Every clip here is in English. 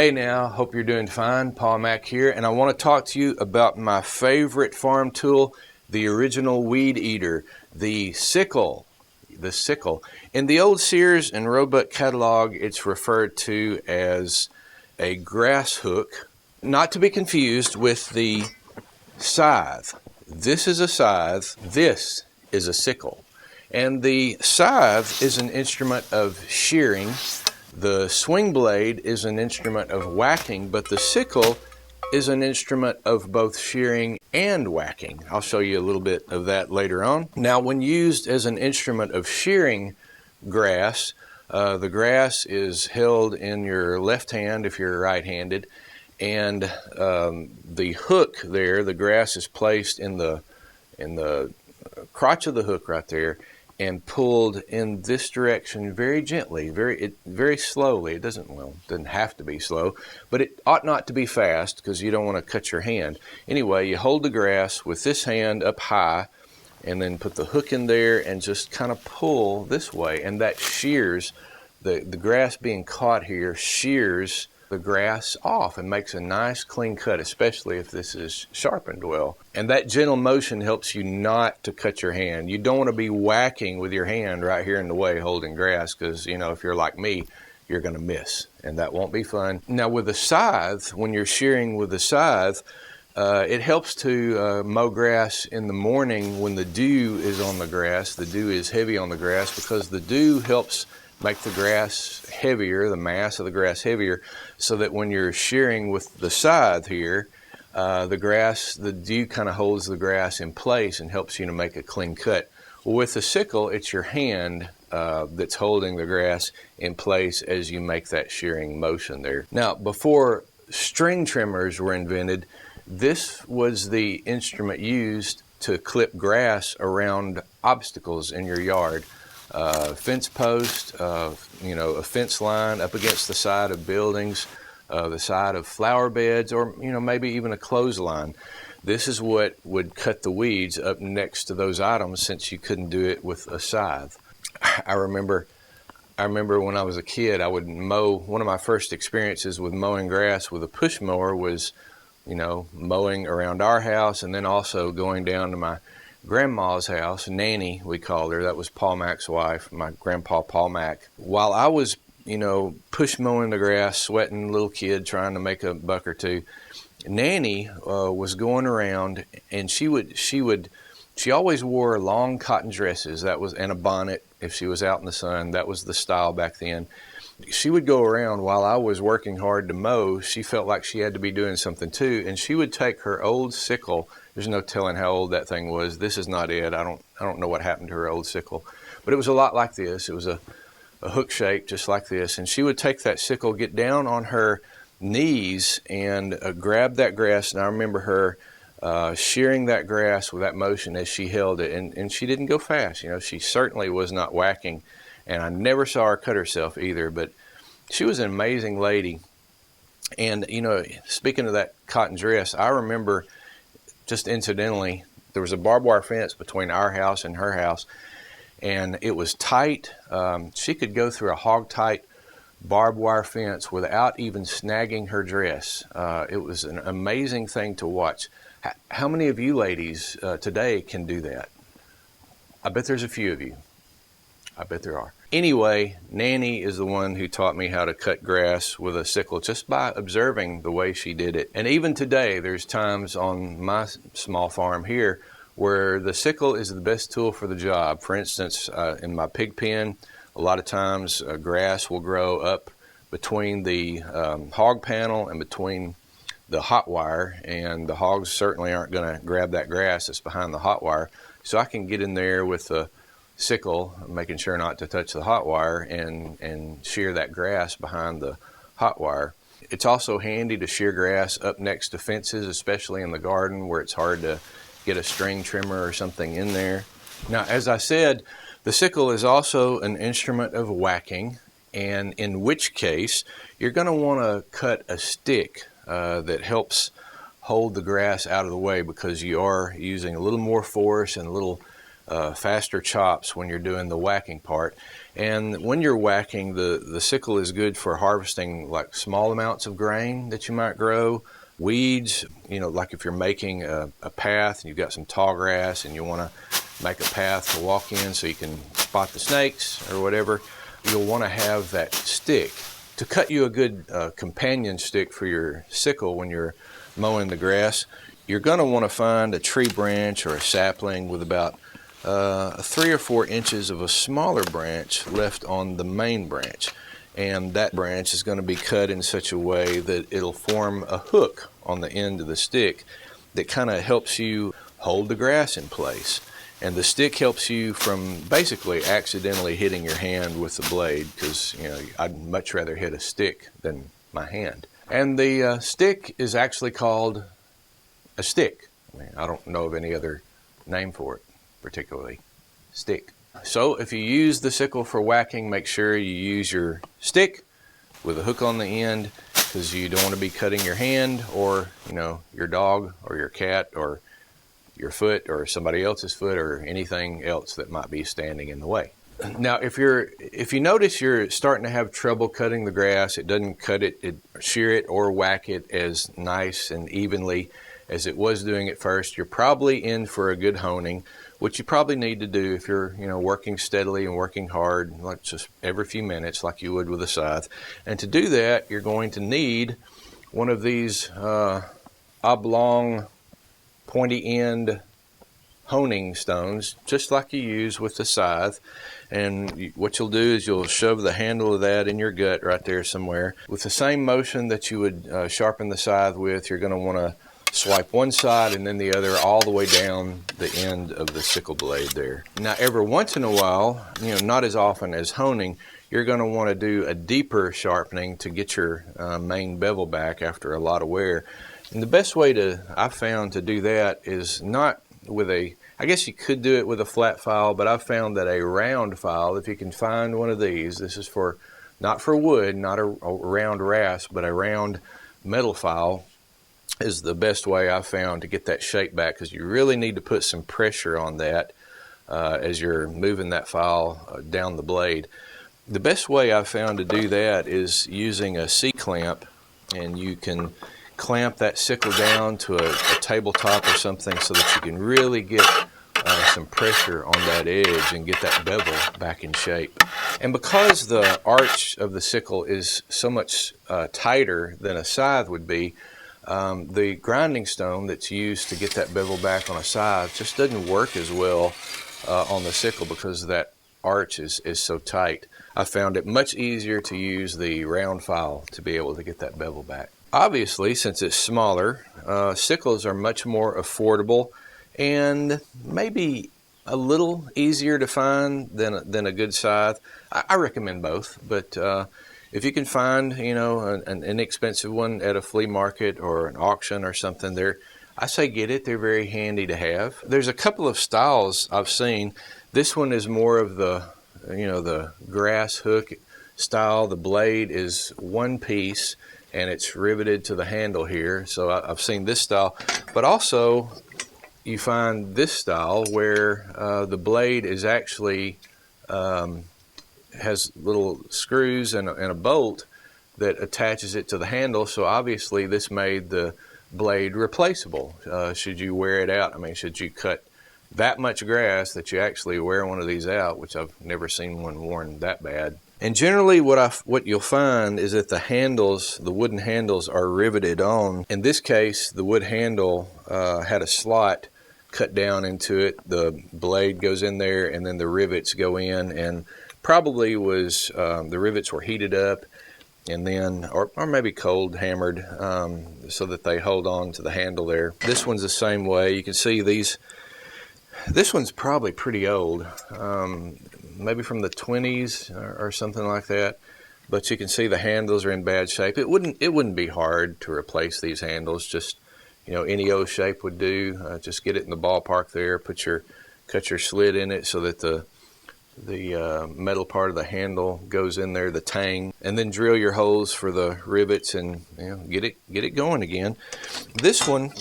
Hey now, hope you're doing fine. Paul Mack here, and I want to talk to you about my favorite farm tool, the original weed eater, the sickle. The sickle. In the old Sears and Roebuck catalog, it's referred to as a grass hook, not to be confused with the scythe. This is a scythe, this is a sickle. And the scythe is an instrument of shearing. The swing blade is an instrument of whacking, but the sickle is an instrument of both shearing and whacking. I'll show you a little bit of that later on. Now, when used as an instrument of shearing grass, the grass is held in your left hand if you're right-handed, and the hook there, the grass is placed in the crotch of the hook right there, and pulled in this direction very gently, very slowly. It doesn't have to be slow, but it ought not to be fast because you don't want to cut your hand. Anyway, you hold the grass with this hand up high and then put the hook in there and just kind of pull this way, and that shears, the grass being caught here shears the grass off and makes a nice clean cut, especially if this is sharpened well. And that gentle motion helps you not to cut your hand. You don't want to be whacking with your hand right here in the way holding grass, because if you're like me, you're going to miss, and that won't be fun. Now with a scythe, when you're shearing with a scythe, it helps to mow grass in the morning when the dew is on the grass. The dew is heavy on the grass because the dew helps make the grass heavier, the mass of the grass heavier, so that when you're shearing with the scythe here, the dew kind of holds the grass in place and helps you to make a clean cut. Well, with the sickle, it's your hand that's holding the grass in place as you make that shearing motion there. Now, before string trimmers were invented, this was the instrument used to clip grass around obstacles in your yard. Fence post, a fence line up against the side of buildings, the side of flower beds, or maybe even a clothesline. This is what would cut the weeds up next to those items, since you couldn't do it with a scythe. I remember when I was a kid, I would mow. One of my first experiences with mowing grass with a push mower was, mowing around our house, and then also going down to my grandma's house, Nanny, we called her. That was Paul Mack's wife, my grandpa Paul Mack. While I was, push mowing the grass, sweating, little kid trying to make a buck or two, Nanny was going around, and she always wore long cotton dresses. And a bonnet if she was out in the sun. That was the style back then. She would go around while I was working hard to mow. She felt like she had to be doing something too, and she would take her old sickle. There's no telling how old that thing was. This is not it. I don't know what happened to her old sickle, but it was a lot like this. It was a hook shape just like this, and she would take that sickle, get down on her knees, and grab that grass. And I remember her shearing that grass with that motion as she held it, and she didn't go fast. She certainly was not whacking, and I never saw her cut herself either. But she was an amazing lady. And speaking of that cotton dress, I remember, just incidentally, there was a barbed wire fence between our house and her house, and it was tight. She could go through a hog-tight barbed wire fence without even snagging her dress. It was an amazing thing to watch. How many of you ladies today can do that? I bet there's a few of you. I bet there are. Anyway, Nanny is the one who taught me how to cut grass with a sickle just by observing the way she did it. And even today, there's times on my small farm here where the sickle is the best tool for the job. For instance, in my pig pen, a lot of times grass will grow up between the hog panel and between the hot wire, and the hogs certainly aren't going to grab that grass that's behind the hot wire. So I can get in there with the sickle, making sure not to touch the hot wire, and shear that grass behind the hot wire. It's also handy to shear grass up next to fences, especially in the garden where it's hard to get a string trimmer or something in there. Now, as I said, the sickle is also an instrument of whacking, and in which case you're going to want to cut a stick that helps hold the grass out of the way, because you are using a little more force and a little faster chops when you're doing the whacking part. And when you're whacking, the sickle is good for harvesting like small amounts of grain that you might grow, weeds, like if you're making a path and you've got some tall grass and you want to make a path to walk in so you can spot the snakes or whatever, you'll want to have that stick to cut you a good companion stick for your sickle when you're mowing the grass. You're going to want to find a tree branch or a sapling with about 3 or 4 inches of a smaller branch left on the main branch. And that branch is going to be cut in such a way that it'll form a hook on the end of the stick that kind of helps you hold the grass in place. And the stick helps you from basically accidentally hitting your hand with the blade, because I'd much rather hit a stick than my hand. And the stick is actually called a stick. I don't know of any other name for it, particularly stick. So if you use the sickle for whacking, make sure you use your stick with a hook on the end, because you don't want to be cutting your hand or your dog or your cat or your foot or somebody else's foot or anything else that might be standing in the way. Now, if you notice you're starting to have trouble cutting the grass, it doesn't shear it or whack it as nice and evenly as it was doing at first, you're probably in for a good honing, which you probably need to do if you're working steadily and working hard, like just every few minutes like you would with a scythe. And to do that, you're going to need one of these oblong pointy end honing stones, just like you use with the scythe. And what you'll do is you'll shove the handle of that in your gut right there somewhere. With the same motion that you would sharpen the scythe with, you're going to want to swipe one side and then the other all the way down the end of the sickle blade there. Now, every once in a while, not as often as honing, you're going to want to do a deeper sharpening to get your main bevel back after a lot of wear. And the best way I've found to do that is not with I guess you could do it with a flat file, but I've found that a round file, if you can find one of these, this is not for wood, not a round rasp, but a round metal file, is the best way I've found to get that shape back, because you really need to put some pressure on that as you're moving that file down the blade. The best way I've found to do that is using a C-clamp, and you can clamp that sickle down to a tabletop or something so that you can really get some pressure on that edge and get that bevel back in shape. And because the arch of the sickle is so much tighter than a scythe would be, the grinding stone that's used to get that bevel back on a scythe just doesn't work as well on the sickle because that arch is so tight. I found it much easier to use the round file to be able to get that bevel back. Obviously, since it's smaller, sickles are much more affordable and maybe a little easier to find than a good scythe. I recommend both, but if you can find an inexpensive one at a flea market or an auction or something, I say get it. They're very handy to have. There's a couple of styles I've seen. This one is more of the grass hook style. The blade is one piece and it's riveted to the handle here. So I've seen this style, but also you find this style where the blade is actually has little screws and a bolt that attaches it to the handle. So obviously this made the blade replaceable should you wear it out. I mean, should you cut that much grass that you actually wear one of these out, which I've never seen one worn that bad. And generally what you'll find is that the wooden handles are riveted on. In this case, the wood handle had a slot cut down into it. The blade goes in there and then the rivets go in, and probably was the rivets were heated up and then or maybe cold hammered so that they hold on to the handle there. This one's the same way. You can see this one's probably pretty old, maybe from the 20s or something like that, but you can see the handles are in bad shape. It wouldn't be hard to replace these handles. Just any old shape would do. Just get it in the ballpark there, cut your slit in it so that the metal part of the handle goes in there, the tang, and then drill your holes for the rivets and get it going again. This one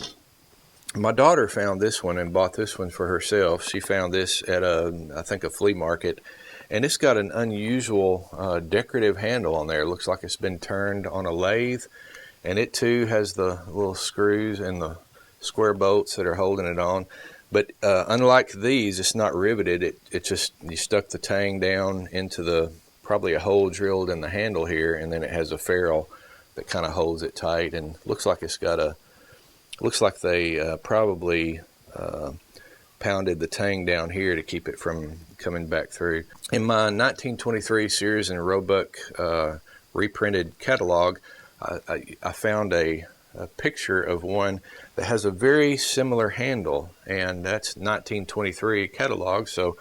My daughter found this one and bought this one for herself. She found this at I think a flea market, and it's got an unusual decorative handle on there. It looks like it's been turned on a lathe, and it too has the little screws and the square bolts that are holding it on. But unlike these, it's not riveted. It just, you stuck the tang down into probably a hole drilled in the handle here, and then it has a ferrule that kind of holds it tight, and looks like it's got looks like they probably pounded the tang down here to keep it from coming back through. In my 1923 Sears and Roebuck reprinted catalog, I found a picture of one that has a very similar handle, and that's 1923 catalog, so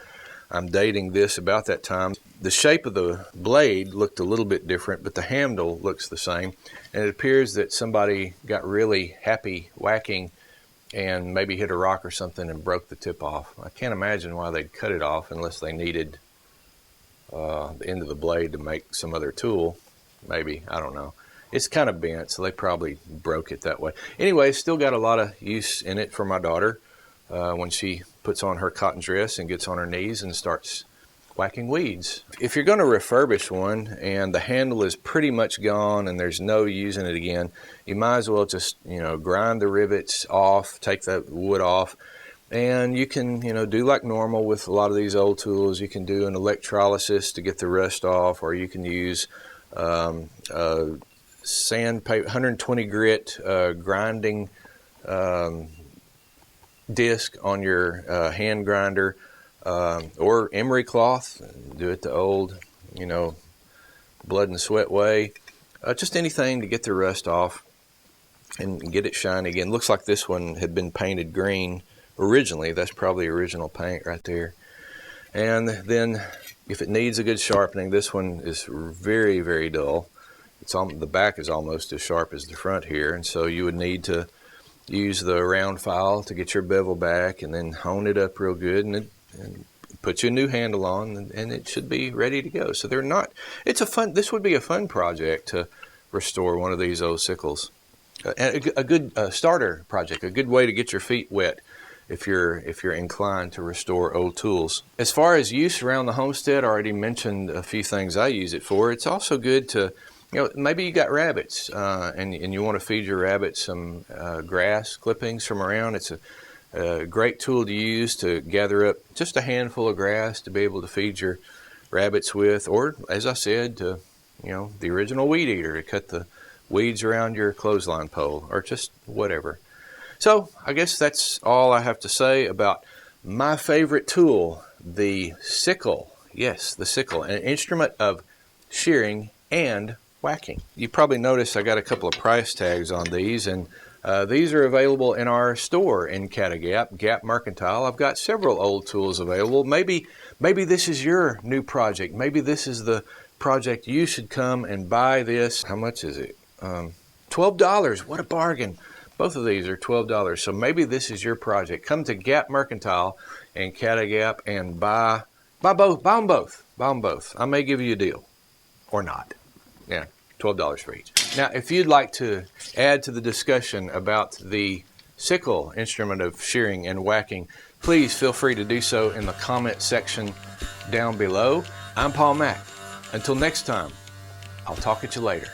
I'm dating this about that time. The shape of the blade looked a little bit different, but the handle looks the same, and it appears that somebody got really happy whacking and maybe hit a rock or something and broke the tip off. I can't imagine why they'd cut it off unless they needed the end of the blade to make some other tool. Maybe, I don't know. It's kind of bent, so they probably broke it that way. Anyway, still got a lot of use in it for my daughter when she puts on her cotton dress and gets on her knees and starts whacking weeds. If you're going to refurbish one and the handle is pretty much gone and there's no using it again, you might as well just, grind the rivets off, take that wood off, and you can, do like normal with a lot of these old tools. You can do an electrolysis to get the rust off, or you can use sandpaper, 120 grit grinding disc on your hand grinder, or emery cloth. Do it the old, blood and sweat way. Just anything to get the rust off and get it shiny again. Looks like this one had been painted green originally. That's probably original paint right there. And then if it needs a good sharpening, this one is very, very dull. The back is almost as sharp as the front here, and so you would need to use the round file to get your bevel back and then hone it up real good and put you a new handle on, and it should be ready to go. So this would be a fun project to restore one of these old sickles. A good starter project, a good way to get your feet wet if you're inclined to restore old tools. As far as use around the homestead, I already mentioned a few things I use it for. It's also good to, maybe you got rabbits and you want to feed your rabbits some grass clippings from around. It's a great tool to use to gather up just a handful of grass to be able to feed your rabbits with, or as I said, to, the original weed eater to cut the weeds around your clothesline pole, or just whatever. So I guess that's all I have to say about my favorite tool, the sickle. Yes, the sickle, an instrument of shearing and whacking. You probably noticed I got a couple of price tags on these, and these are available in our store in Catagap, Gap Mercantile. I've got several old tools available. Maybe this is your new project. Maybe this is the project you should come and buy this. How much is it? $12. What a bargain. Both of these are $12. So maybe this is your project. Come to Gap Mercantile in Catagap and buy both. Buy them both. Buy them both. I may give you a deal. Or not. Yeah, $12 for each. Now, if you'd like to add to the discussion about the sickle, instrument of shearing and whacking, please feel free to do so in the comment section down below. I'm Paul Mack. Until next time, I'll talk at you later.